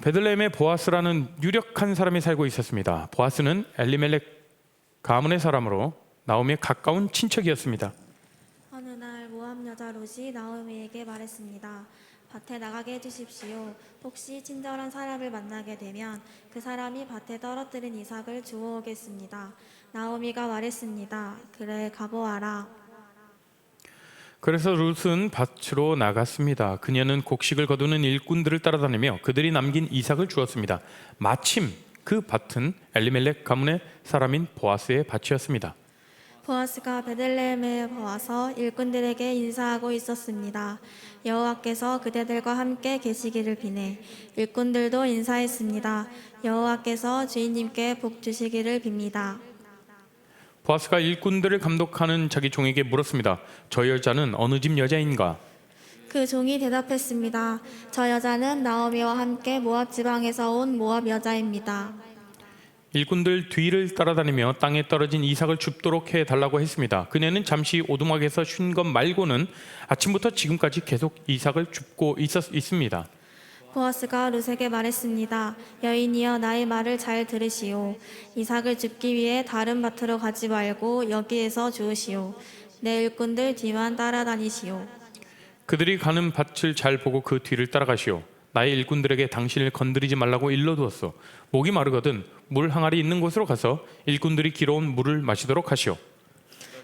베들레헴에 보아스라는 유력한 사람이 살고 있었습니다. 보아스는 엘리멜렉 가문의 사람으로 나오미의 가까운 친척이었습니다. 어느 날 모압 여자 롯이 나오미에게 말했습니다. 밭에 나가게 해주십시오. 혹시 친절한 사람을 만나게 되면 그 사람이 밭에 떨어뜨린 이삭을 주워오겠습니다. 나오미가 말했습니다. 그래, 가보아라. 그래서 룻은 밭으로 나갔습니다. 그녀는 곡식을 거두는 일꾼들을 따라다니며 그들이 남긴 이삭을 주었습니다. 마침 그 밭은 엘리멜렉 가문의 사람인 보아스의 밭이었습니다. 보아스가 베들레헴에 와서 일꾼들에게 인사하고 있었습니다. 여호와께서 그대들과 함께 계시기를 비네. 일꾼들도 인사했습니다. 여호와께서 주인님께 복 주시기를 빕니다. 보아스가 일꾼들을 감독하는 자기 종에게 물었습니다. 저 여자는 어느 집 여자인가? 그 종이 대답했습니다. 저 여자는 나오미와 함께 모압 지방에서 온 모압 여자입니다. 일꾼들 뒤를 따라다니며 땅에 떨어진 이삭을 줍도록 해달라고 했습니다. 그녀는 잠시 오두막에서 쉰 것 말고는 아침부터 지금까지 계속 이삭을 줍고 있습니다. 보아스가 룻에게 말했습니다. 여인이여, 나의 말을 잘 들으시오. 이삭을 줍기 위해 다른 밭으로 가지 말고 여기에서 주우시오. 내 일꾼들 뒤만 따라다니시오. 그들이 가는 밭을 잘 보고 그 뒤를 따라가시오. 나의 일꾼들에게 당신을 건드리지 말라고 일러두었소. 목이 마르거든 물 항아리 있는 곳으로 가서 일꾼들이 길어온 물을 마시도록 하시오.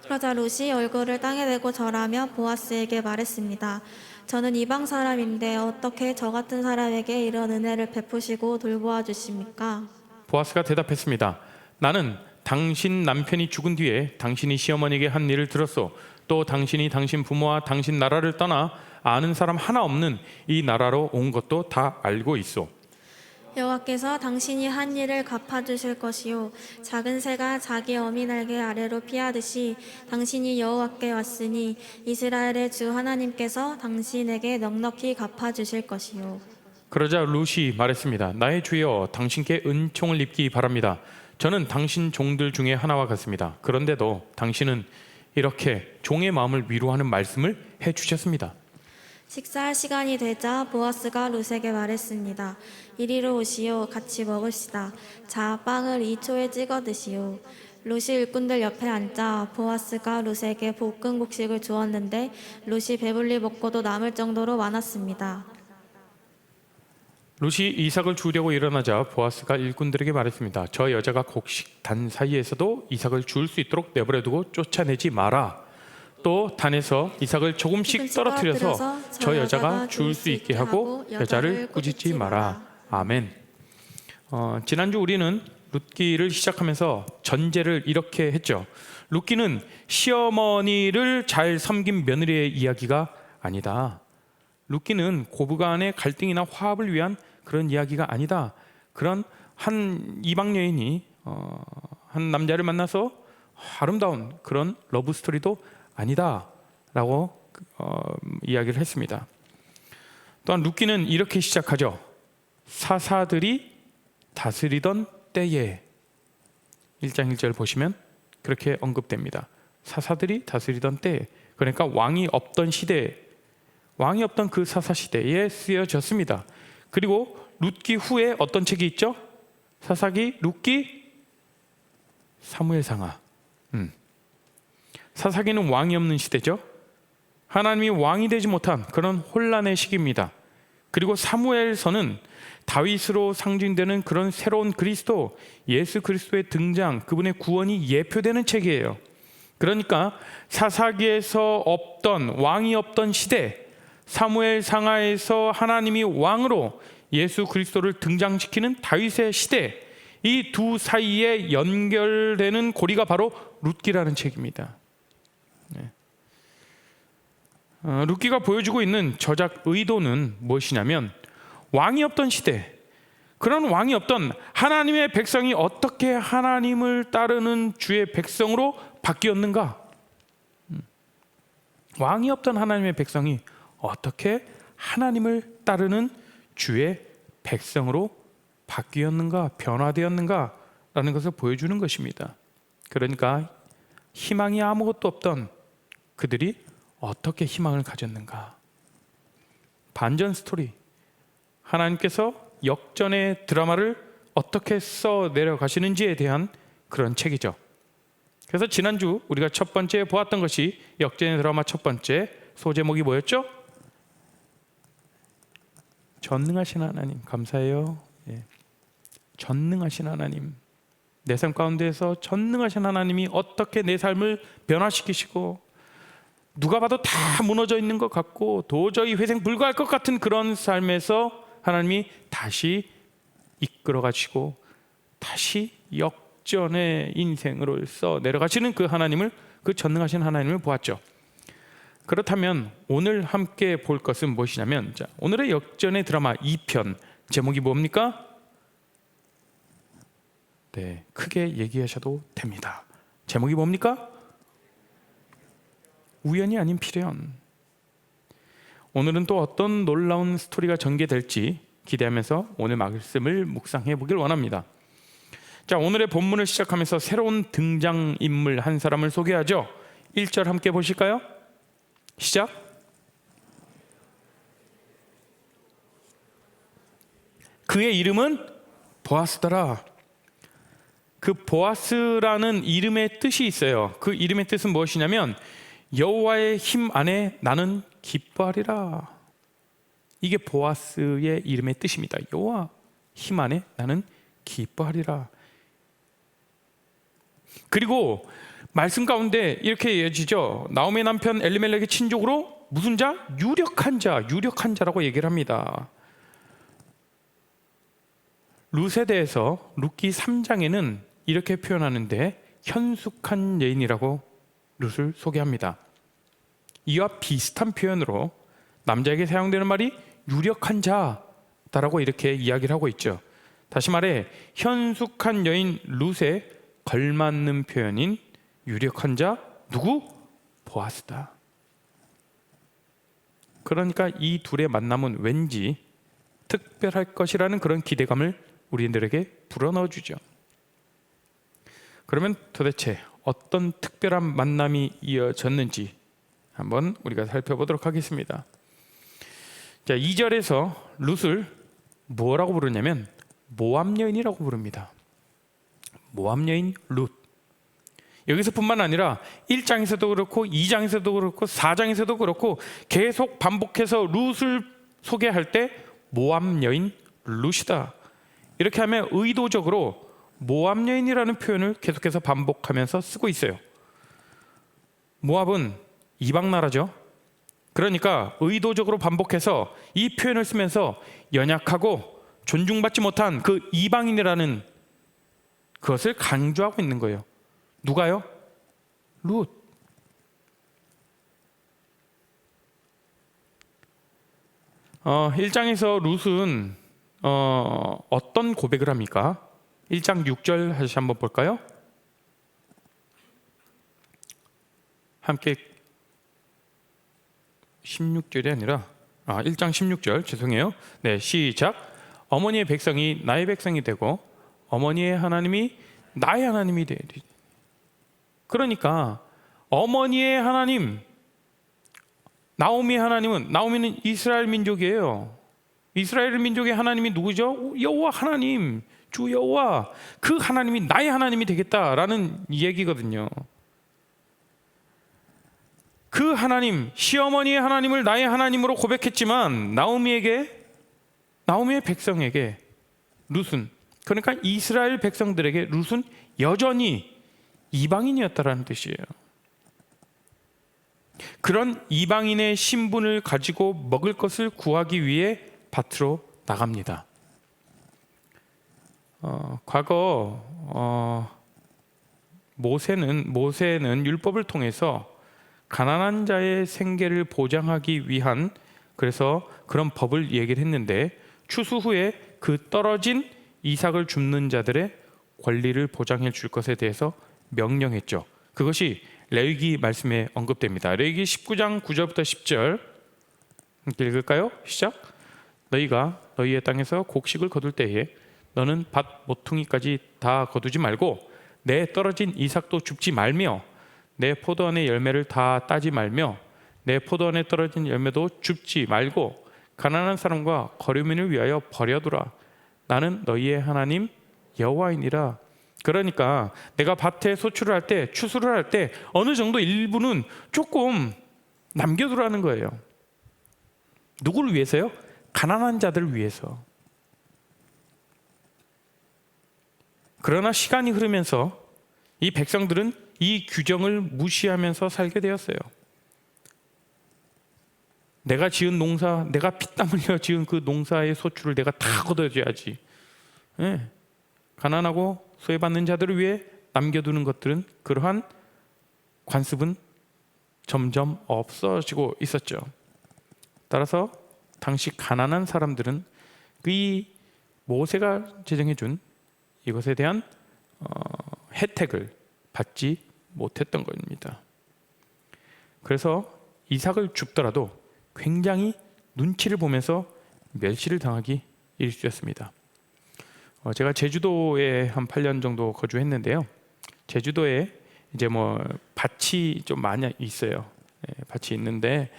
그러자 룻이 얼굴을 땅에 대고 절하며 보아스에게 말했습니다. 저는 이방 사람인데 어떻게 저 같은 사람에게 이런 은혜를 베푸시고 돌보아 주십니까? 보아스가 대답했습니다. 나는 당신 남편이 죽은 뒤에 당신이 시어머니에게 한 일을 들었소. 또 당신이 당신 부모와 당신 나라를 떠나 아는 사람 하나 없는 이 나라로 온 것도 다 알고 있소. 여호와께서 당신이 한 일을 갚아주실 것이요 작은 새가 자기 어미 날개 아래로 피하듯이 당신이 여호와께 왔으니 이스라엘의 주 하나님께서 당신에게 넉넉히 갚아주실 것이요. 그러자 룻이 말했습니다. 나의 주여, 당신께 은총을 입기 바랍니다. 저는 당신 종들 중에 하나와 같습니다. 그런데도 당신은 이렇게 종의 마음을 위로하는 말씀을 해주셨습니다. 식사할 시간이 되자 보아스가 룻에게 말했습니다. 이리로 오시오. 같이 먹읍시다. 자, 빵을 2초에 찍어 드시오. 룻이 일꾼들 옆에 앉자 보아스가 룻에게 볶은 곡식을 주었는데 룻이 배불리 먹고도 남을 정도로 많았습니다. 룻이 이삭을 주려고 일어나자 보아스가 일꾼들에게 말했습니다. 저 여자가 곡식 단 사이에서도 이삭을 주울 수 있도록 내버려두고 쫓아내지 마라. 또 단에서 이삭을 조금씩 떨어뜨려서 저 여자가 주울 수 있게 하고 여자를 꾸짖지 마라. 아멘. 지난주 우리는 룻기를 시작하면서 전제를 이렇게 했죠. 룻기는 시어머니를 잘 섬긴 며느리의 이야기가 아니다. 룻기는 고부간의 갈등이나 화합을 위한 그런 이야기가 아니다. 그런 한 이방 여인이 한 남자를 만나서 아름다운 그런 러브 스토리도 아니다 라고 이야기를 했습니다. 또한 룻기는 이렇게 시작하죠. 사사들이 다스리던 때에 1장 1절 보시면 그렇게 언급됩니다. 사사들이 다스리던 때에, 그러니까 왕이 없던 시대에, 왕이 없던 그 사사 시대에 쓰여졌습니다. 그리고 룻기 후에 어떤 책이 있죠? 사사기, 룻기, 사무엘상하. 사사기는 왕이 없는 시대죠. 하나님이 왕이 되지 못한 그런 혼란의 시기입니다. 그리고 사무엘서는 다윗으로 상징되는 그런 새로운 그리스도, 예수 그리스도의 등장, 그분의 구원이 예표되는 책이에요. 그러니까 사사기에서 없던, 왕이 없던 시대, 사무엘상하에서 하나님이 왕으로 예수 그리스도를 등장시키는 다윗의 시대, 이 두 사이에 연결되는 고리가 바로 룻기라는 책입니다. 룻기가 보여주고 있는 저작 의도는 무엇이냐면, 왕이 없던 시대, 그런 왕이 없던 하나님의 백성이 어떻게 하나님을 따르는 주의 백성으로 바뀌었는가? 왕이 없던 하나님의 백성이 어떻게 하나님을 따르는 주의 백성으로 바뀌었는가, 변화되었는가 라는 것을 보여주는 것입니다. 그러니까 희망이 아무것도 없던 그들이 어떻게 희망을 가졌는가. 반전 스토리. 하나님께서 역전의 드라마를 어떻게 써 내려가시는지에 대한 그런 책이죠. 그래서 지난주 우리가 첫 번째 보았던 것이 역전의 드라마 첫 번째 소제목이 뭐였죠? 전능하신 하나님. 감사해요. 예. 전능하신 하나님. 내 삶 가운데에서 전능하신 하나님이 어떻게 내 삶을 변화시키시고 누가 봐도 다 무너져 있는 것 같고 도저히 회생 불가할 것 같은 그런 삶에서 하나님이 다시 이끌어 가시고 다시 역전의 인생으로 써 내려가시는 그 하나님을, 그 전능하신 하나님을 보았죠. 그렇다면 오늘 함께 볼 것은 무엇이냐면, 자, 오늘의 역전의 드라마 2편 제목이 뭡니까? 네, 크게 얘기하셔도 됩니다. 제목이 뭡니까? 우연이 아닌 필연. 오늘은 또 어떤 놀라운 스토리가 전개될지 기대하면서 오늘 말씀을 묵상해 보길 원합니다. 자, 오늘의 본문을 시작하면서 새로운 등장인물 한 사람을 소개하죠. 1절 함께 보실까요? 시작. 그의 이름은 보아스더라. 그 보아스라는 이름의 뜻이 있어요. 그 이름의 뜻은 무엇이냐면 여호와의 힘 안에 나는 기뻐하리라. 이게 보아스의 이름의 뜻입니다. 여호와 힘 안에 나는 기뻐하리라. 그리고 말씀 가운데 이렇게 이어지죠. 나오미의 남편 엘리멜렉의 친족으로 무슨 자? 유력한 자, 유력한 자라고 얘기를 합니다. 룻에 대해서 룻기 3장에는 이렇게 표현하는데 현숙한 여인이라고 룻을 소개합니다. 이와 비슷한 표현으로 남자에게 사용되는 말이 유력한 자다라고 이렇게 이야기를 하고 있죠. 다시 말해 현숙한 여인 룻에 걸맞는 표현인 유력한 자 누구? 보아스다. 그러니까 이 둘의 만남은 왠지 특별할 것이라는 그런 기대감을 우리들에게 불어넣어 주죠. 그러면 도대체 어떤 특별한 만남이 이어졌는지 한번 우리가 살펴보도록 하겠습니다. 자, 2절에서 룻을 뭐라고 부르냐면 모압 여인이라고 부릅니다. 모압 여인 룻. 여기서뿐만 아니라 1장에서도 그렇고 2장에서도 그렇고 4장에서도 그렇고 계속 반복해서 룻을 소개할 때 모압 여인 룻이다. 이렇게 하면 의도적으로 모압 여인이라는 표현을 계속해서 반복하면서 쓰고 있어요. 모압은 이방 나라죠. 그러니까 의도적으로 반복해서 이 표현을 쓰면서 연약하고 존중받지 못한 그 이방인이라는 그것을 강조하고 있는 거예요. 누가요? 룻. 어, 1장에서 룻은 어떤 고백을 합니까? 1장 6절 다시 한번 볼까요? 함께 16절이 아니라 1장 16절 죄송해요. 네, 시작. 어머니의 백성이 나의 백성이 되고 어머니의 하나님이 나의 하나님이 되리. 그러니까 어머니의 하나님, 나오미의 하나님은, 나오미는 이스라엘 민족이에요. 이스라엘 민족의 하나님이 누구죠? 여호와 하나님, 주 여호와. 그 하나님이 나의 하나님이 되겠다라는 얘기거든요. 그 하나님, 시어머니의 하나님을 나의 하나님으로 고백했지만 나오미의 백성에게 룻은, 그러니까 이스라엘 백성들에게 룻은 여전히 이방인이었다라는 뜻이에요. 그런 이방인의 신분을 가지고 먹을 것을 구하기 위해 밭으로 나갑니다. 과거 모세는 율법을 통해서 가난한 자의 생계를 보장하기 위한, 그래서 그런 법을 얘기를 했는데 추수 후에 그 떨어진 이삭을 줍는 자들의 권리를 보장해 줄 것에 대해서 명령했죠. 그것이 레위기 말씀에 언급됩니다. 레위기 19장 9절부터 10절 함께 읽을까요? 시작. 너희가 너희의 땅에서 곡식을 거둘 때에 너는 밭 모퉁이까지 다 거두지 말고 내 떨어진 이삭도 줍지 말며 내 포도원의 열매를 다 따지 말며 내 포도원에 떨어진 열매도 줍지 말고 가난한 사람과 거류민을 위하여 버려두라. 나는 너희의 하나님 여호와이니라. 그러니까 내가 밭에 소출을 할 때, 추수를 할 때 어느 정도 일부는 조금 남겨두라는 거예요. 누구를 위해서요? 가난한 자들을 위해서. 그러나 시간이 흐르면서 이 백성들은 이 규정을 무시하면서 살게 되었어요. 내가 지은 농사, 내가 피땀 흘려 지은 그 농사의 소출을 내가 다 걷어줘야지. 네. 가난하고 소외받는 자들을 위해 남겨두는 것들은, 그러한 관습은 점점 없어지고 있었죠. 따라서 당시 가난한 사람들은 이 모세가 제정해준 이것에 대한 혜택을 받지 못했던 겁니다. 그래서 이삭을 줍더라도 굉장히 눈치를 보면서 멸시를 당하기 일쑤였습니다. 제가 제주도에 한 8년 정도 거주했는데요. 제주도에 이제 뭐 밭이 좀 많이 있어요. 밭이 있는데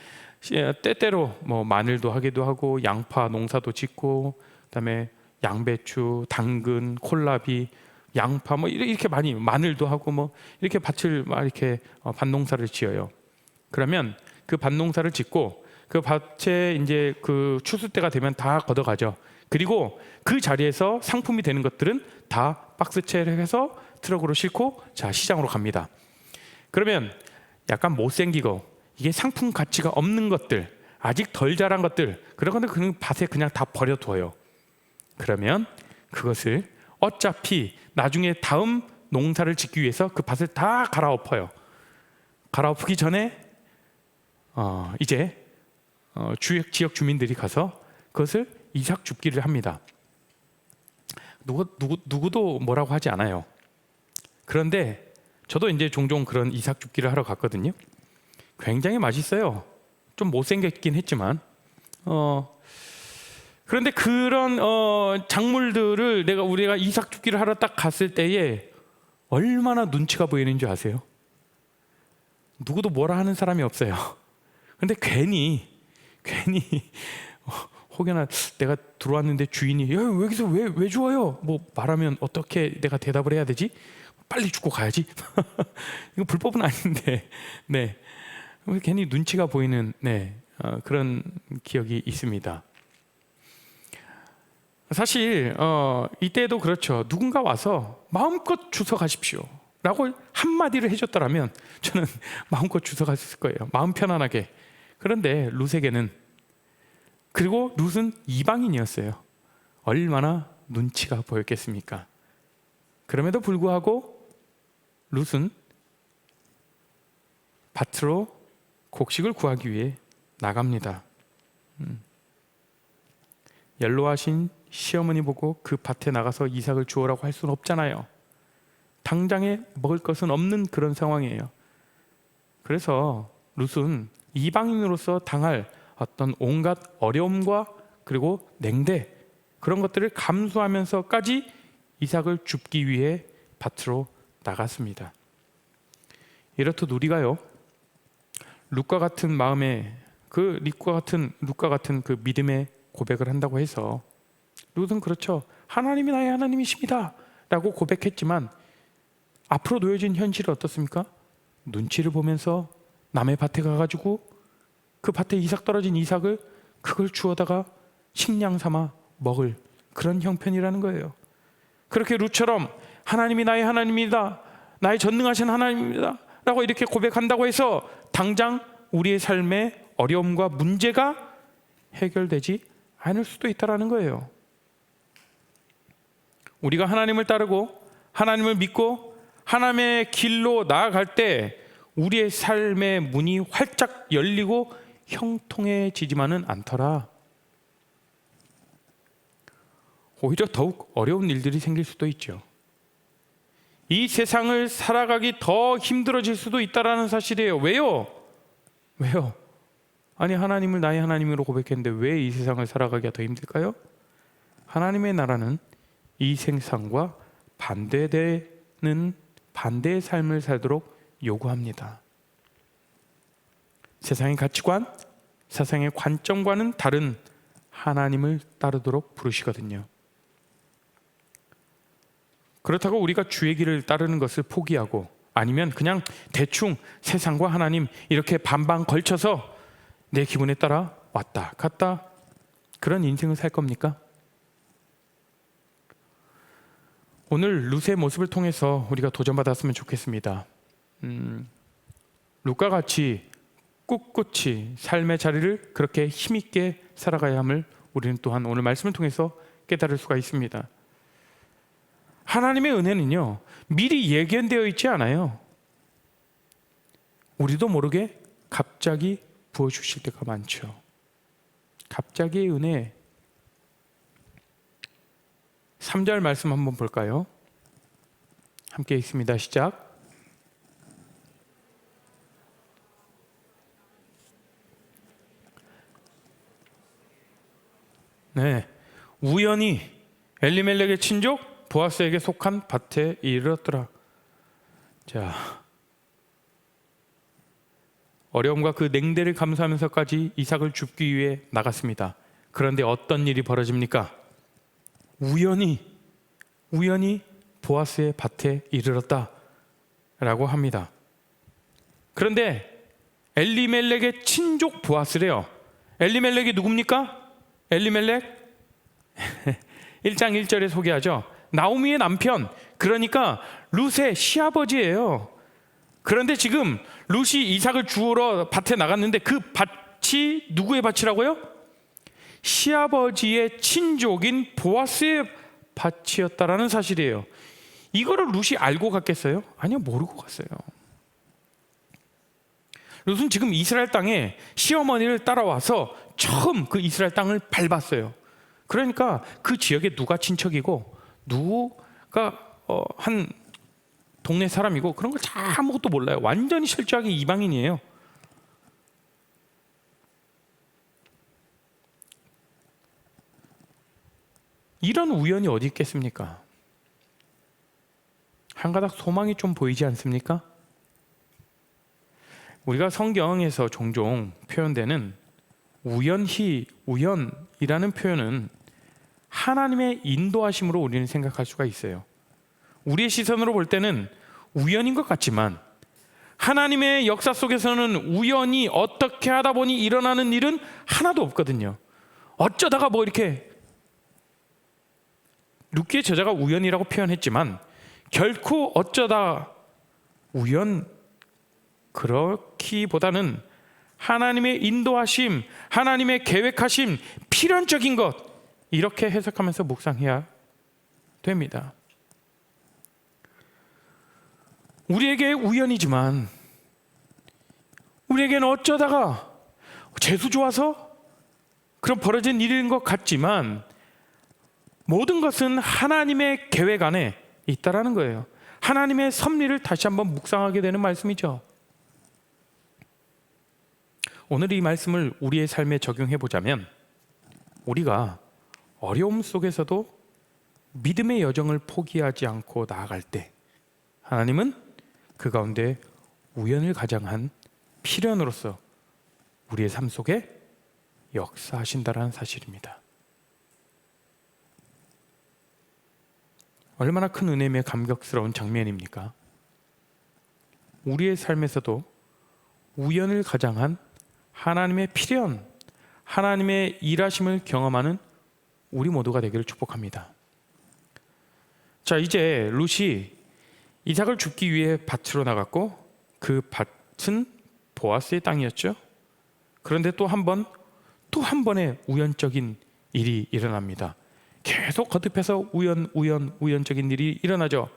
때때로 뭐 마늘도 하기도 하고 양파 농사도 짓고, 그다음에 양배추, 당근, 콜라비, 양파 뭐 이렇게 많이, 마늘도 하고 뭐 이렇게 밭을 막 이렇게 밭농사를 지어요. 그러면 그 밭농사를 짓고 그 밭에 이제 그 추수 때가 되면 다 걷어가죠. 그리고 그 자리에서 상품이 되는 것들은 다 박스채를 해서 트럭으로 싣고 자 시장으로 갑니다. 그러면 약간 못생기고 이게 상품 가치가 없는 것들, 아직 덜 자란 것들, 그런 거는 그 밭에 그냥 다 버려둬요. 그러면 그것을 어차피 나중에 다음 농사를 짓기 위해서 그 밭을 다 갈아엎어요. 갈아엎기 전에 이제 지역 주민들이 가서 그것을 이삭 줍기를 합니다. 누구도 뭐라고 하지 않아요. 그런데 저도 이제 종종 그런 이삭 줍기를 하러 갔거든요. 굉장히 맛있어요. 좀 못생겼긴 했지만 그런데 그런 작물들을 우리가 이삭 줍기를 하러 딱 갔을 때에 얼마나 눈치가 보이는 줄 아세요? 누구도 뭐라 하는 사람이 없어요. 근데 괜히 혹여나 내가 들어왔는데 주인이 야, 여기서 왜 주워요? 뭐 말하면 어떻게 내가 대답을 해야 되지? 빨리 죽고 가야지. 이거 불법은 아닌데, 네, 괜히 눈치가 보이는 그런 기억이 있습니다. 사실 이때도 그렇죠. 누군가 와서 마음껏 주워 가십시오 라고 한마디를 해줬더라면 저는 마음껏 주워 갔을 거예요. 마음 편안하게. 그런데 룻에게는, 그리고 룻은 이방인이었어요. 얼마나 눈치가 보였겠습니까? 그럼에도 불구하고 룻은 밭으로 곡식을 구하기 위해 나갑니다. 연로하신 시어머니 보고 그 밭에 나가서 이삭을 주우라고 할 수는 없잖아요. 당장에 먹을 것은 없는 그런 상황이에요. 그래서 룻은 이방인으로서 당할 어떤 온갖 어려움과 그리고 냉대, 그런 것들을 감수하면서까지 이삭을 줍기 위해 밭으로 나갔습니다. 이렇듯 우리가요, 룻과 같은 마음에 룻과 같은 그 믿음의 고백을 한다고 해서, 룻은 그렇죠, 하나님이 나의 하나님이십니다 라고 고백했지만 앞으로 놓여진 현실은 어떻습니까? 눈치를 보면서 남의 밭에 가가지고 그 밭에 이삭 떨어진 이삭을 그걸 주워다가 식량 삼아 먹을 그런 형편이라는 거예요. 그렇게 룻처럼 하나님이 나의 하나님이다, 나의 전능하신 하나님입니다 라고 이렇게 고백한다고 해서 당장 우리의 삶의 어려움과 문제가 해결되지 않을 수도 있다는 거예요. 우리가 하나님을 따르고 하나님을 믿고 하나님의 길로 나아갈 때 우리의 삶의 문이 활짝 열리고 형통해지지만은 않더라. 오히려 더욱 어려운 일들이 생길 수도 있죠. 이 세상을 살아가기 더 힘들어질 수도 있다는 사실이에요. 왜요? 아니, 하나님을 나의 하나님으로 고백했는데 왜 이 세상을 살아가기가 더 힘들까요? 하나님의 나라는 이 세상과 반대되는 반대의 삶을 살도록 요구합니다. 세상의 가치관, 세상의 관점과는 다른 하나님을 따르도록 부르시거든요. 그렇다고 우리가 주의 길을 따르는 것을 포기하고 아니면 그냥 대충 세상과 하나님 이렇게 반반 걸쳐서 내 기분에 따라 왔다 갔다 그런 인생을 살 겁니까? 오늘 룻의 모습을 통해서 우리가 도전받았으면 좋겠습니다. 룻과 같이 꿋꿋이 삶의 자리를 그렇게 힘있게 살아가야 함을 우리는 또한 오늘 말씀을 통해서 깨달을 수가 있습니다. 하나님의 은혜는요, 미리 예견되어 있지 않아요. 우리도 모르게 갑자기 부어주실 때가 많죠. 갑자기의 은혜. 3절 말씀 한번 볼까요? 함께 읽습니다. 시작. 네, 우연히 엘리멜렉의 친족 보아스에게 속한 밭에 이르렀더라. 자, 어려움과 그 냉대를 감수하면서까지 이삭을 줍기 위해 나갔습니다. 그런데 어떤 일이 벌어집니까? 우연히 보아스의 밭에 이르렀다 라고 합니다. 그런데 엘리멜렉의 친족 보아스래요. 엘리멜렉이 누굽니까? 엘리멜렉 1장 1절에 소개하죠. 나오미의 남편, 그러니까 룻의 시아버지예요. 그런데 지금 룻이 이삭을 주우러 밭에 나갔는데 그 밭이 누구의 밭이라고요? 시아버지의 친족인 보아스의 밭이었다라는 사실이에요. 이거를 룻이 알고 갔겠어요? 아니요, 모르고 갔어요. 룻은 지금 이스라엘 땅에 시어머니를 따라와서 처음 그 이스라엘 땅을 밟았어요. 그러니까 그 지역에 누가 친척이고 누가 한 동네 사람이고 그런 걸 잘 아무것도 몰라요. 완전히 철저하게 이방인이에요. 이런 우연이 어디 있겠습니까? 한 가닥 소망이 좀 보이지 않습니까? 우리가 성경에서 종종 표현되는 우연이라는 표현은 하나님의 인도하심으로 우리는 생각할 수가 있어요. 우리의 시선으로 볼 때는 우연인 것 같지만 하나님의 역사 속에서는 우연히 어떻게 하다 보니 일어나는 일은 하나도 없거든요. 어쩌다가 뭐 이렇게 룻기의 저자가 우연이라고 표현했지만 결코 어쩌다 우연 그렇기보다는 하나님의 인도하심, 하나님의 계획하심, 필연적인 것 이렇게 해석하면서 묵상해야 됩니다. 우리에게 우연이지만 우리에게는 어쩌다가 재수 좋아서 그런 벌어진 일인 것 같지만 모든 것은 하나님의 계획 안에 있다라는 거예요. 하나님의 섭리를 다시 한번 묵상하게 되는 말씀이죠. 오늘 이 말씀을 우리의 삶에 적용해 보자면 우리가 어려움 속에서도 믿음의 여정을 포기하지 않고 나아갈 때 하나님은 그 가운데 우연을 가장한 필연으로서 우리의 삶 속에 역사하신다라는 사실입니다. 얼마나 큰 은혜며 감격스러운 장면입니까? 우리의 삶에서도 우연을 가장한 하나님의 필연, 하나님의 일하심을 경험하는 우리 모두가 되기를 축복합니다. 자, 이제 룻이 이삭을 줍기 위해 밭으로 나갔고 그 밭은 보아스의 땅이었죠. 그런데 또 한 번의 우연적인 일이 일어납니다. 계속 거듭해서 우연적인 일이 일어나죠.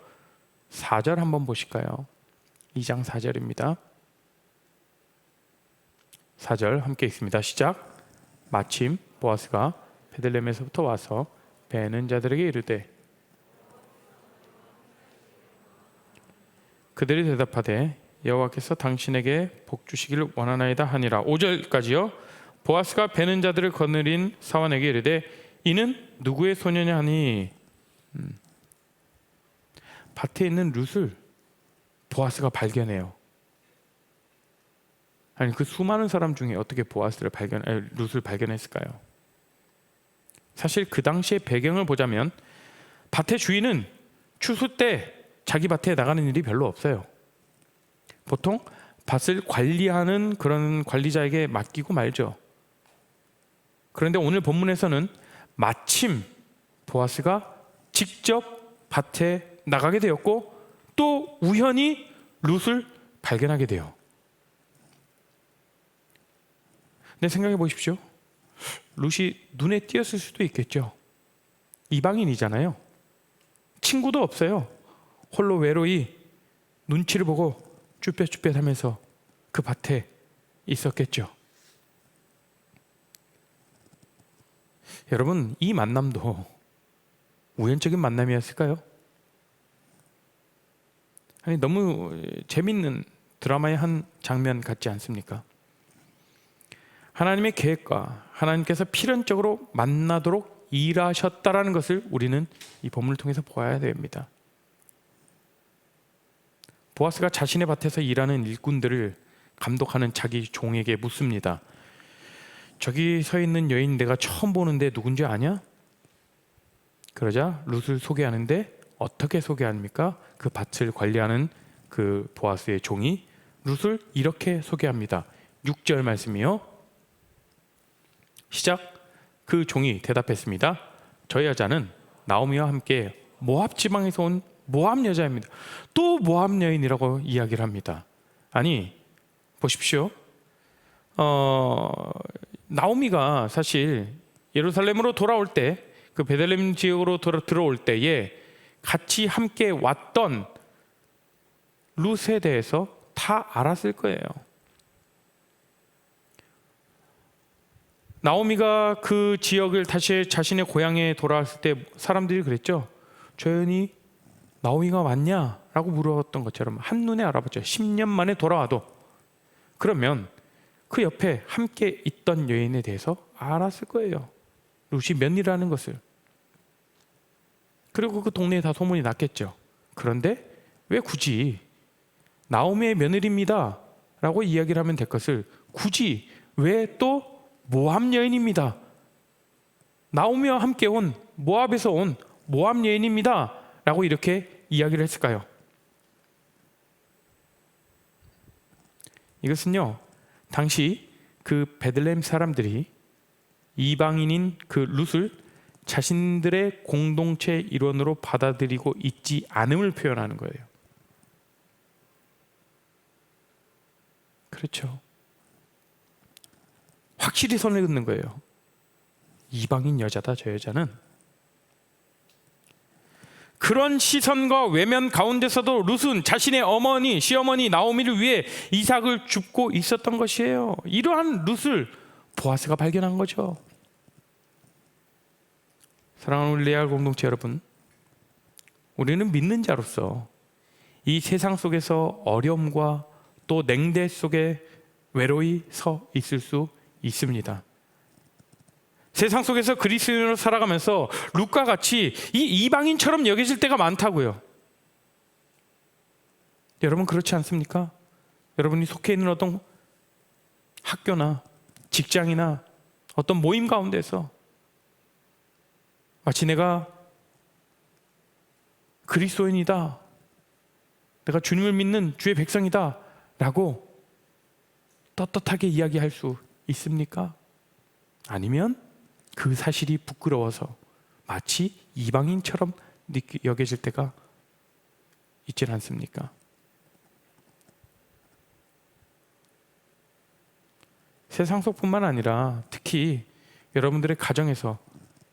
4절 한번 보실까요? 2장 4절입니다. 4절 함께 읽습니다. 시작. 마침 보아스가 베들레헴에서부터 와서 베는 자들에게 이르되 그들이 대답하되 여호와께서 당신에게 복 주시기를 원하나이다 하니라. 5절까지요. 보아스가 베는 자들을 거느린 사환에게 이르되 이는 누구의 소녀냐 하니 밭에 있는 룻을 보아스가 발견해요. 아니 그 수많은 사람 중에 어떻게 룻을 발견했을까요? 사실 그 당시의 배경을 보자면 밭의 주인은 추수 때 자기 밭에 나가는 일이 별로 없어요. 보통 밭을 관리하는 그런 관리자에게 맡기고 말죠. 그런데 오늘 본문에서는 마침 보아스가 직접 밭에 나가게 되었고 또 우연히 룻을 발견하게 돼요. 근데 생각해 보십시오. 룻이 눈에 띄었을 수도 있겠죠. 이방인이잖아요. 친구도 없어요. 홀로 외로이 눈치를 보고 쭈뼛쭈뼛하면서 그 밭에 있었겠죠. 여러분, 이 만남도 우연적인 만남이었을까요? 아니, 너무 재밌는 드라마의 한 장면 같지 않습니까? 하나님의 계획과 하나님께서 필연적으로 만나도록 일하셨다라는 것을 우리는 이 본문을 통해서 보아야 됩니다. 보아스가 자신의 밭에서 일하는 일꾼들을 감독하는 자기 종에게 묻습니다. 저기 서 있는 여인 내가 처음 보는데 누군지 아냐? 그러자 룻을 소개하는데 어떻게 소개합니까? 그 밭을 관리하는 그 보아스의 종이 룻을 이렇게 소개합니다. 6절 말씀이요. 시작. 그 종이 대답했습니다. 저 여자는 나오미와 함께 모압 지방에서 온 모압 여자입니다. 또 모압 여인이라고 이야기를 합니다. 아니, 보십시오. 나오미가 사실 예루살렘으로 돌아올 때, 그 베들레헴 지역으로 들어올 때에 같이 함께 왔던 룻에 대해서 다 알았을 거예요. 나오미가 그 지역을 다시 자신의 고향에 돌아왔을 때 사람들이 그랬죠. 저 여인이 나오미가 맞냐? 라고 물었던 것처럼 한눈에 알아봤죠. 10년 만에 돌아와도. 그러면 그 옆에 함께 있던 여인에 대해서 알았을 거예요. 룻이 며느리라는 것을. 그리고 그 동네에 다 소문이 났겠죠. 그런데 왜 굳이 나오미의 며느리입니다 라고 이야기를 하면 될 것을 굳이 왜 또 모압 여인입니다, 나오미와 함께 온 모압에서 온 모압 여인입니다 라고 이렇게 이야기를 했을까요? 이것은요, 당시 그 베들레헴 사람들이 이방인인 그 룻을 자신들의 공동체 일원으로 받아들이고 있지 않음을 표현하는 거예요. 그렇죠. 확실히 선을 긋는 거예요. 이방인 여자다, 저 여자는. 그런 시선과 외면 가운데서도 룻은 자신의 어머니, 시어머니 나오미를 위해 이삭을 줍고 있었던 것이에요. 이러한 룻을 보아스가 발견한 거죠. 사랑하는 우리 레알 공동체 여러분, 우리는 믿는 자로서 이 세상 속에서 어려움과 또 냉대 속에 외로이 서 있을 수 있습니다. 세상 속에서 그리스도인으로 살아가면서 룻과 같이 이 이방인처럼 여겨질 때가 많다고요. 여러분 그렇지 않습니까? 여러분이 속해 있는 어떤 학교나 직장이나 어떤 모임 가운데서 마치 내가 그리스도인이다, 내가 주님을 믿는 주의 백성이다 라고 떳떳하게 이야기할 수 있습니까? 아니면 그 사실이 부끄러워서 마치 이방인처럼 여겨질 때가 있지 않습니까? 세상 속뿐만 아니라 특히 여러분들의 가정에서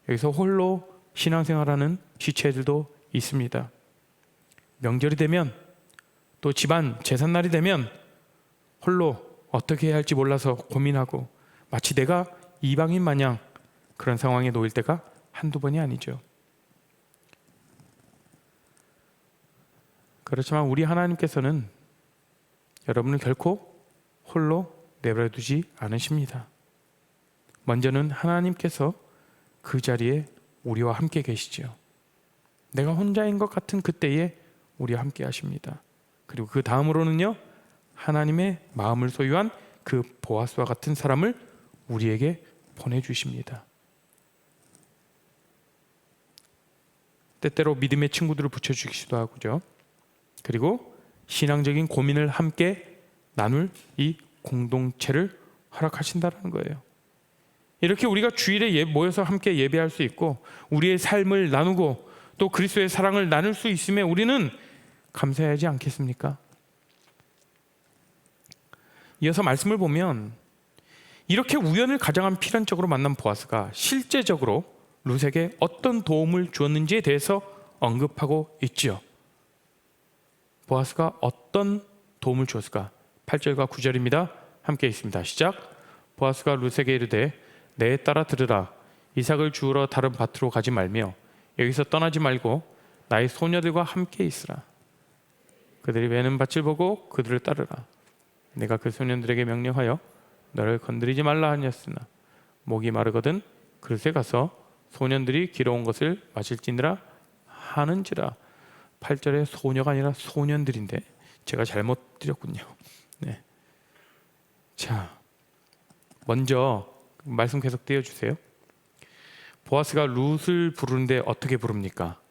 여기서 홀로 신앙생활하는 지체들도 있습니다. 명절이 되면 또 집안 제삿날이 되면 홀로 어떻게 해야 할지 몰라서 고민하고 마치 내가 이방인 마냥 그런 상황에 놓일 때가 한두 번이 아니죠. 그렇지만 우리 하나님께서는 여러분을 결코 홀로 내버려두지 않으십니다. 먼저는 하나님께서 그 자리에 우리와 함께 계시죠. 내가 혼자인 것 같은 그때에 우리와 함께 하십니다. 그리고 그 다음으로는요, 하나님의 마음을 소유한 그 보아스와 같은 사람을 우리에게 보내주십니다. 때때로 믿음의 친구들을 붙여주시기도 하고요. 그리고 신앙적인 고민을 함께 나눌 이 공동체를 허락하신다는 거예요. 이렇게 우리가 주일에 모여서 함께 예배할 수 있고 우리의 삶을 나누고 또 그리스도의 사랑을 나눌 수 있음에 우리는 감사하지 않겠습니까? 이어서 말씀을 보면 이렇게 우연을 가장한 필연적으로 만난 보아스가 실제적으로 룻에게 어떤 도움을 주었는지에 대해서 언급하고 있지요. 보아스가 어떤 도움을 주었을까? 8절과 9절입니다. 함께 있습니다. 시작. 보아스가 룻에게 이르되 내 따라 들으라. 이삭을 주우러 다른 밭으로 가지 말며 여기서 떠나지 말고 나의 소녀들과 함께 있으라. 그들이 베는 밭을 보고 그들을 따르라. 내가 그 소년들에게 명령하여 너를 건드리지 말라 하였으나 목이 마르거든 그릇에 가서 소년들이 길어온 것을 마실지니라 하는지라. 8절에 소녀가 아니라 소년들인데 제가 잘못 드렸군요. 네. 자, 먼저 말씀 계속 띄워주세요. 보아스가 룻을 부르는데 어떻게 부릅니까?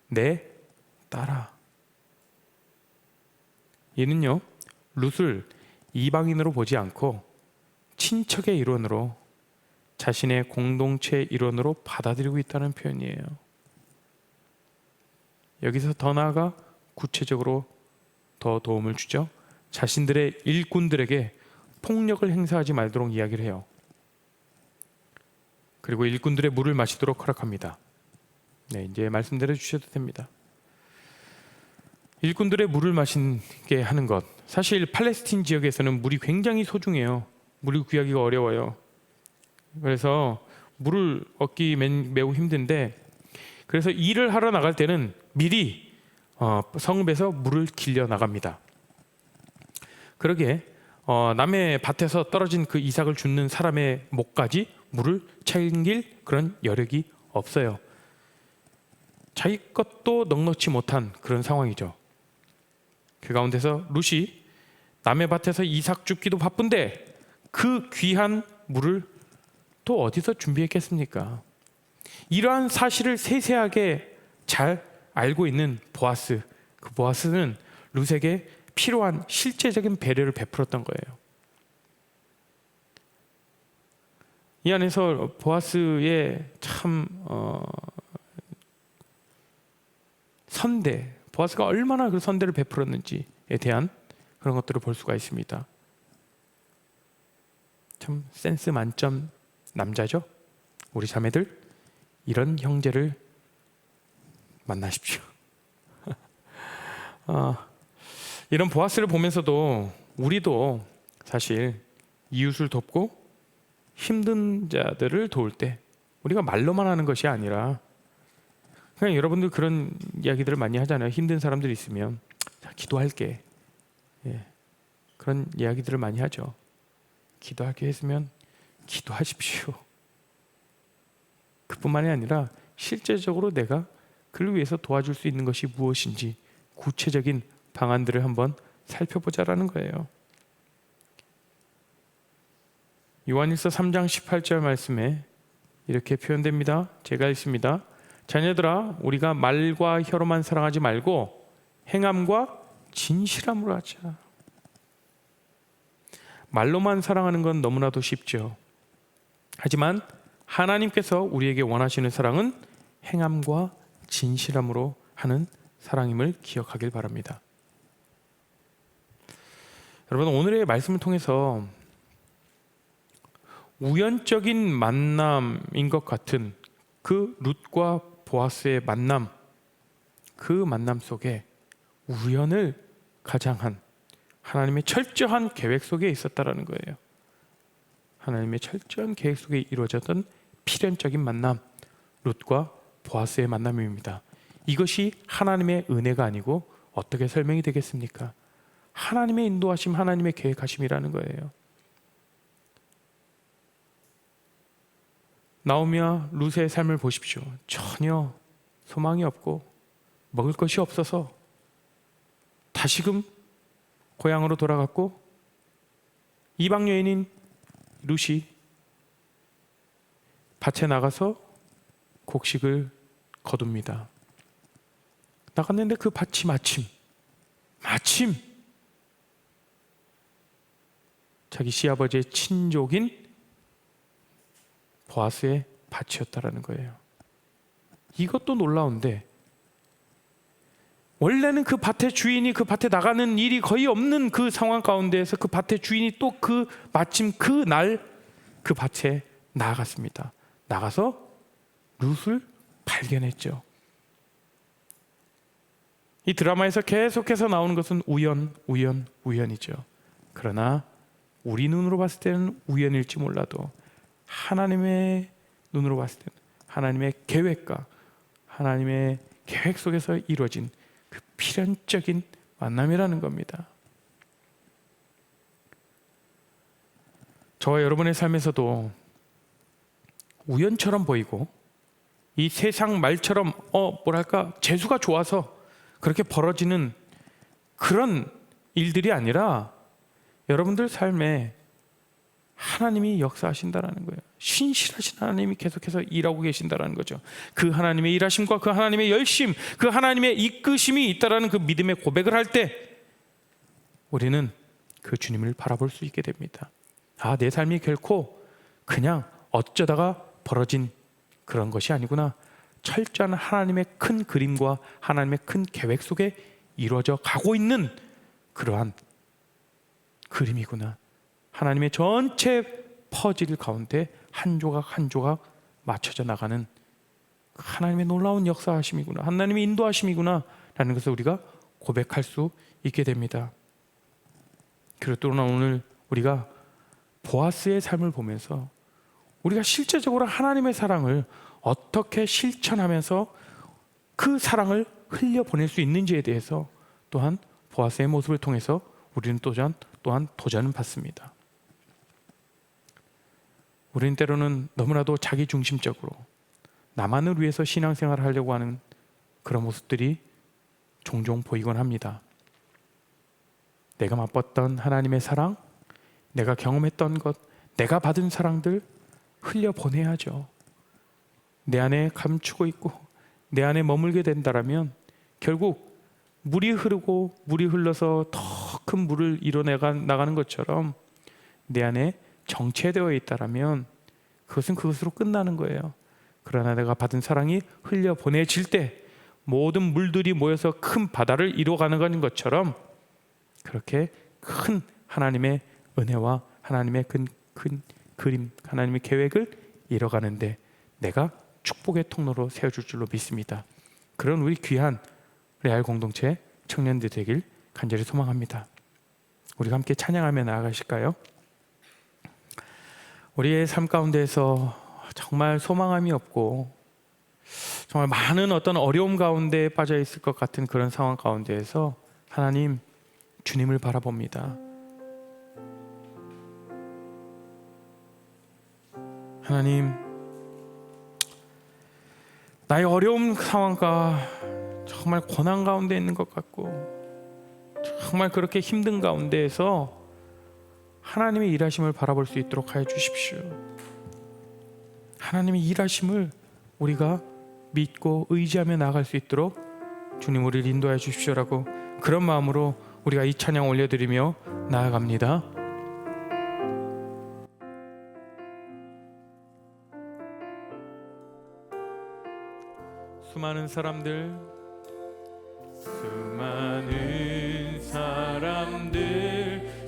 내 딸아. 이는요, 룻을 이방인으로 보지 않고 친척의 일원으로, 자신의 공동체의 일원으로 받아들이고 있다는 표현이에요. 여기서 더 나아가 구체적으로 더 도움을 주죠. 자신들의 일꾼들에게 폭력을 행사하지 말도록 이야기를 해요. 그리고 일꾼들의 물을 마시도록 허락합니다. 네, 이제 말씀대로 주셔도 됩니다. 일꾼들의 물을 마시게 하는 것, 사실 팔레스틴 지역에서는 물이 굉장히 소중해요. 물을 구하기가 어려워요. 그래서 물을 얻기 매우 힘든데, 그래서 일을 하러 나갈 때는 미리 성읍에서 물을 길려 나갑니다. 그러게 남의 밭에서 떨어진 그 이삭을 줍는 사람의 목까지 물을 챙길 그런 여력이 없어요. 자기 것도 넉넉지 못한 그런 상황이죠. 그 가운데서 룻이 남의 밭에서 이삭 줍기도 바쁜데 그 귀한 물을 또 어디서 준비했겠습니까? 이러한 사실을 세세하게 잘 알고 있는 보아스, 그 보아스는 룻에게 필요한 실제적인 배려를 베풀었던 거예요. 이 안에서 보아스의 참 선대, 보아스가 얼마나 그 선대를 베풀었는지에 대한 그런 것들을 볼 수가 있습니다. 참 센스 만점 남자죠. 우리 자매들 이런 형제를 만나십시오. 이런 보아스를 보면서도 우리도 사실 이웃을 돕고 힘든 자들을 도울 때 우리가 말로만 하는 것이 아니라, 그냥 여러분들 그런 이야기들을 많이 하잖아요. 힘든 사람들 있으면 자, 기도할게. 예, 그런 이야기들을 많이 하죠. 기도하게 했으면 기도하십시오. 그뿐만이 아니라 실제적으로 내가 그를 위해서 도와줄 수 있는 것이 무엇인지 구체적인 방안들을 한번 살펴보자라는 거예요. 요한일서 3장 18절 말씀에 이렇게 표현됩니다. 제가 읽습니다. 자녀들아, 우리가 말과 혀로만 사랑하지 말고 행함과 진실함으로 하자. 말로만 사랑하는 건 너무나도 쉽죠. 하지만 하나님께서 우리에게 원하시는 사랑은 행함과 진실함으로 하는 사랑임을 기억하길 바랍니다. 여러분, 오늘의 말씀을 통해서 우연적인 만남인 것 같은 그 룻과 보아스의 만남, 그 만남 속에 우연을 가장한 하나님의 철저한 계획 속에 있었다라는 거예요. 하나님의 철저한 계획 속에 이루어졌던 필연적인 만남, 룻과 보아스의 만남입니다. 이것이 하나님의 은혜가 아니고 어떻게 설명이 되겠습니까? 하나님의 인도하심, 하나님의 계획하심이라는 거예요. 나오미와 룻의 삶을 보십시오. 전혀 소망이 없고 먹을 것이 없어서 다시금 고향으로 돌아갔고, 이방 여인인 룻이 밭에 나가서 곡식을 거둡니다. 나갔는데 그 밭이 마침 자기 시아버지의 친족인 보아스의 밭이었다라는 거예요. 이것도 놀라운데, 원래는 그 밭의 주인이 그 밭에 나가는 일이 거의 없는 그 상황 가운데에서 그 밭의 주인이 또 마침 그 날 그 밭에 나아갔습니다. 나가서 룻을 발견했죠. 이 드라마에서 계속해서 나오는 것은 우연이죠. 그러나 우리 눈으로 봤을 때는 우연일지 몰라도 하나님의 눈으로 봤을 때는 하나님의 계획과 하나님의 계획 속에서 이루어진 그 필연적인 만남이라는 겁니다. 저와 여러분의 삶에서도 우연처럼 보이고 이 세상 말처럼 재수가 좋아서 그렇게 벌어지는 그런 일들이 아니라 여러분들 삶에 하나님이 역사하신다라는 거예요. 신실하신 하나님이 계속해서 일하고 계신다라는 거죠. 그 하나님의 일하심과 그 하나님의 열심, 그 하나님의 이끄심이 있다라는 그 믿음의 고백을 할 때 우리는 그 주님을 바라볼 수 있게 됩니다. 내 삶이 결코 그냥 어쩌다가 벌어진 그런 것이 아니구나. 철저한 하나님의 큰 그림과 하나님의 큰 계획 속에 이루어져 가고 있는 그러한 그림이구나. 하나님의 전체 퍼즐 가운데 한 조각 한 조각 맞춰져 나가는 하나님의 놀라운 역사하심이구나, 하나님의 인도하심이구나 라는 것을 우리가 고백할 수 있게 됩니다. 그리고 또 오늘 우리가 보아스의 삶을 보면서 우리가 실제적으로 하나님의 사랑을 어떻게 실천하면서 그 사랑을 흘려보낼 수 있는지에 대해서 또한 보아스의 모습을 통해서 우리는 또한 도전을 받습니다. 우리는 때로는 너무나도 자기중심적으로 나만을 위해서 신앙생활을 하려고 하는 그런 모습들이 종종 보이곤 합니다. 내가 맛봤던 하나님의 사랑, 내가 경험했던 것, 내가 받은 사랑들 흘려보내야죠. 내 안에 감추고 있고 내 안에 머물게 된다라면 결국 물이 흘러서 더 큰 물을 나가는 것처럼 내 안에 정체되어 있다라면 그것은 그것으로 끝나는 거예요. 그러나 내가 받은 사랑이 흘려보내질 때 모든 물들이 모여서 큰 바다를 이루어가는 것처럼 그렇게 큰 하나님의 은혜와 하나님의 큰 그림, 하나님의 계획을 이뤄가는데 내가 축복의 통로로 세워줄 줄로 믿습니다. 그런 우리 귀한 레알 공동체 청년들 되길 간절히 소망합니다. 우리가 함께 찬양하며 나아가실까요? 우리의 삶 가운데에서 정말 소망함이 없고 정말 많은 어떤 어려움 가운데 빠져 있을 것 같은 그런 상황 가운데에서 하나님, 주님을 바라봅니다. 하나님, 나의 어려운 상황과 정말 고난 가운데 있는 것 같고 정말 그렇게 힘든 가운데에서 하나님의 일하심을 바라볼 수 있도록 하여 주십시오. 하나님의 일하심을 우리가 믿고 의지하며 나아갈 수 있도록 주님 우리를 인도하여 주십시오라고 그런 마음으로 우리가 이 찬양 올려드리며 나아갑니다. 수많은 사람들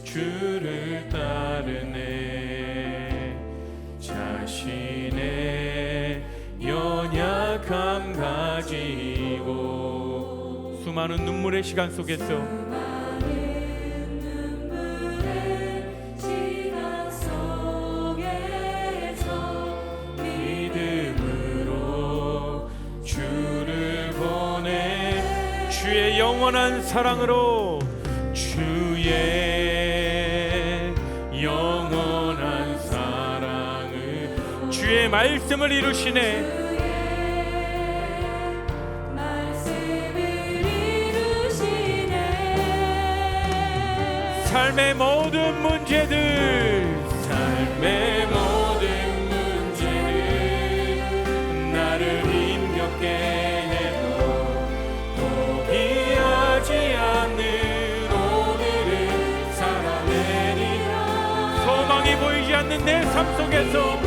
주를 따르네. 자신의 연약함 가지고 수많은 눈물의 시간 속에서 주의 영원한 사랑으로 주의 영원한 사랑을 주의 말씀을 이루시네. 삶의 모든 문제들 나를 힘겹게 않는 내 삶 속에서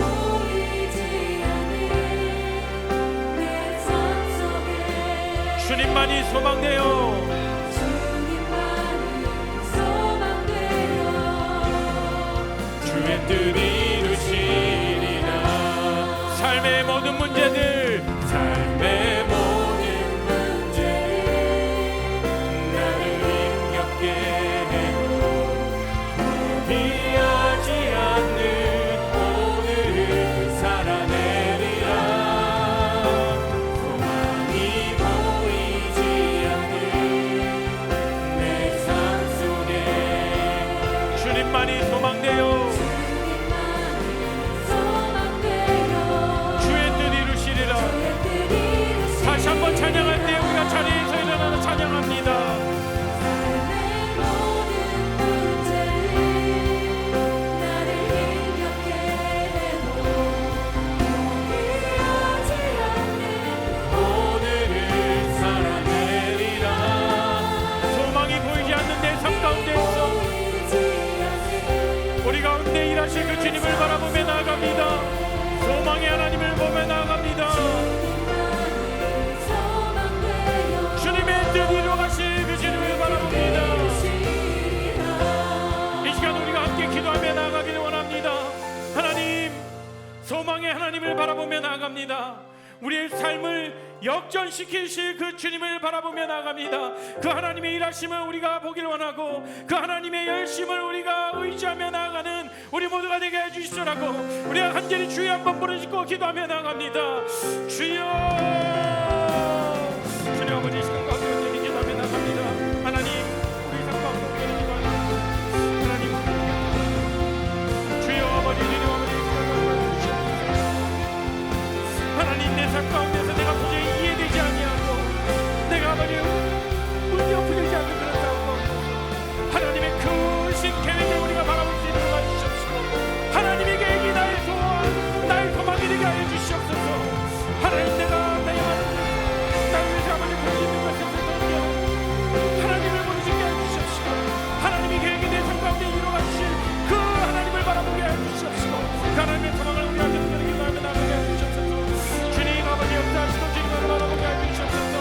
주님만이 소망되어 주의 뜻 이루시리라. 삶의 모든 문제들 나를 힘겹게 해도 포기하지 않는 오늘을 살아내리라. 소망이 보이지 않는 내 삶 속에 주님만이 소망되어 다시 한번 찬양할 때 우리가 자리에서 일어나서 찬양합니다. 오늘을 살아내리라. 소망이 보이지 않는 내 삶 가운데에서 우리 가운데 일하실 그 주님을 바라보며 나아갑니다. 소망의 하나님을 보며 나아갑니다. 주님의 뜻 이루어가실 그 주님을 바라봅니다. 이 시간 우리가 함께 기도하며 나아가기를 원합니다. 하나님, 소망의 하나님을 바라보며 나아갑니다. 우리의 삶을 역전시키실 그 주님을 바라보며 나아갑니다. 그 하나님의 일하심을 우리가 보기를 원하고 그 하나님의 열심을 우리가 의지하며 나아가는 우리 모두가 되게 해주시라고 우리가 간절히 주여 한번 부르짖고 기도하며 나아갑니다. 주여, 주님 아버지, 이 시간 가운데 우리에게 기도하며 나아갑니다. 하나님, 우리 삶 가운데 우리에게 기도하며 하나님, 주여 아버지, 주님 아버지, 하나님, 내 삶 가운데서 내가 도저히 이해되지 아니하고 내가 아버지 문제 풀리지 않는 그런 상황 가운데 하나님의 크신 계획을 우리가 바라볼 수 있는 걸 주시옵시고 하나님의 계획이 나의 소원, 나의 소망이 되게 하여 주시옵소서. 하나님, 내가 나의 땅을 아버지 볼수 있는 것을 드려 하나님을 보여주게 하여 주시옵시고 하나님의 계획이 내 삶 가운데 이루어가실 그 하나님을 바라보게 하여 주시옵시고 그 하나님의 소망을 우리가 듣는 기도하며 나가게 하여 주시옵소서. 주님 아버지 역사하시고 주님을 바라보게 하여 주시옵소서.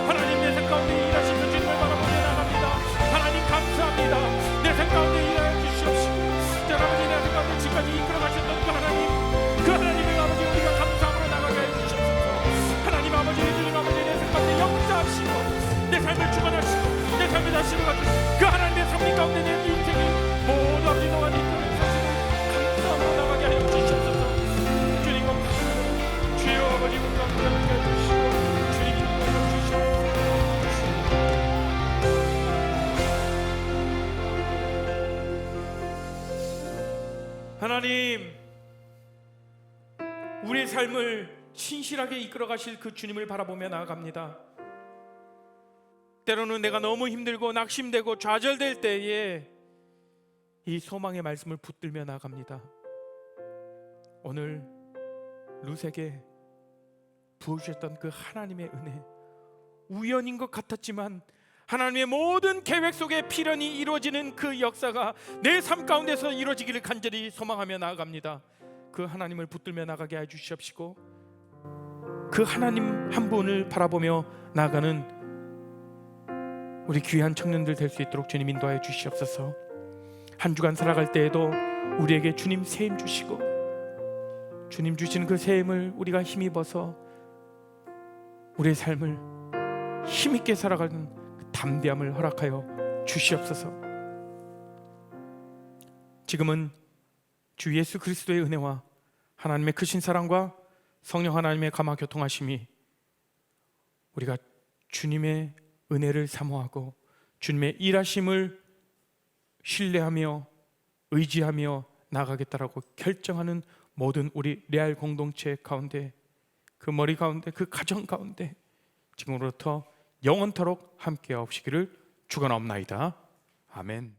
하나님, 내 삶 가운데 일하시는 주님을 바라보며 나갑니다. 하나님 감사합니다. 내 삶 가운데 일하여 주시옵시고 자 아버지, 내 삶 가운데 지금까지 이끌어 가셨던 그 하나님을 아버지 우리가 감사함으로 나가게 하여 주시옵소서. 하나님 아버지, 주님 아버지, 내 삶 가운데 역사하시고 내 삶을 주관하시고 내 삶을 다시는 그 하나님의 섭리 가운데 내 인생이 모두 아버지 너가 이끌어 주시고 감사함으로 나가게 하여 주시옵소서. 주님 감사합니다. 주여 아버지, 우리 가운데 함께 해주시고 주님 인도하여 주시옵소서. 하나님, 우리의 삶을 신실하게 이끌어가실 그 주님을 바라보며 나아갑니다. 때로는 내가 너무 힘들고 낙심되고 좌절될 때에 이 소망의 말씀을 붙들며 나아갑니다. 오늘 룻에게 부어주셨던 그 하나님의 은혜, 우연인 것 같았지만 하나님의 모든 계획 속에 필연이 이루어지는 그 역사가 내 삶 가운데서 이루어지기를 간절히 소망하며 나아갑니다. 그 하나님을 붙들며 나가게 해주시옵시고 그 하나님 한 분을 바라보며 나아가는 우리 귀한 청년들 될 수 있도록 주님 인도하여 주시옵소서. 한 주간 살아갈 때에도 우리에게 주님 세임 주시고 주님 주시는 그 세임을 우리가 힘입어서 우리의 삶을 힘있게 살아가는 그 담대함을 허락하여 주시옵소서. 지금은 주 예수 그리스도의 은혜와 하나님의 크신 사랑과 성령 하나님의 감화 교통하심이 우리가 주님의 은혜를 사모하고 주님의 일하심을 신뢰하며 의지하며 나가겠다라고 결정하는 모든 우리 레알 공동체 가운데, 그 머리 가운데, 그 가정 가운데 지금으로부터 영원토록 함께 하옵시기를 축원하옵나이다. 아멘.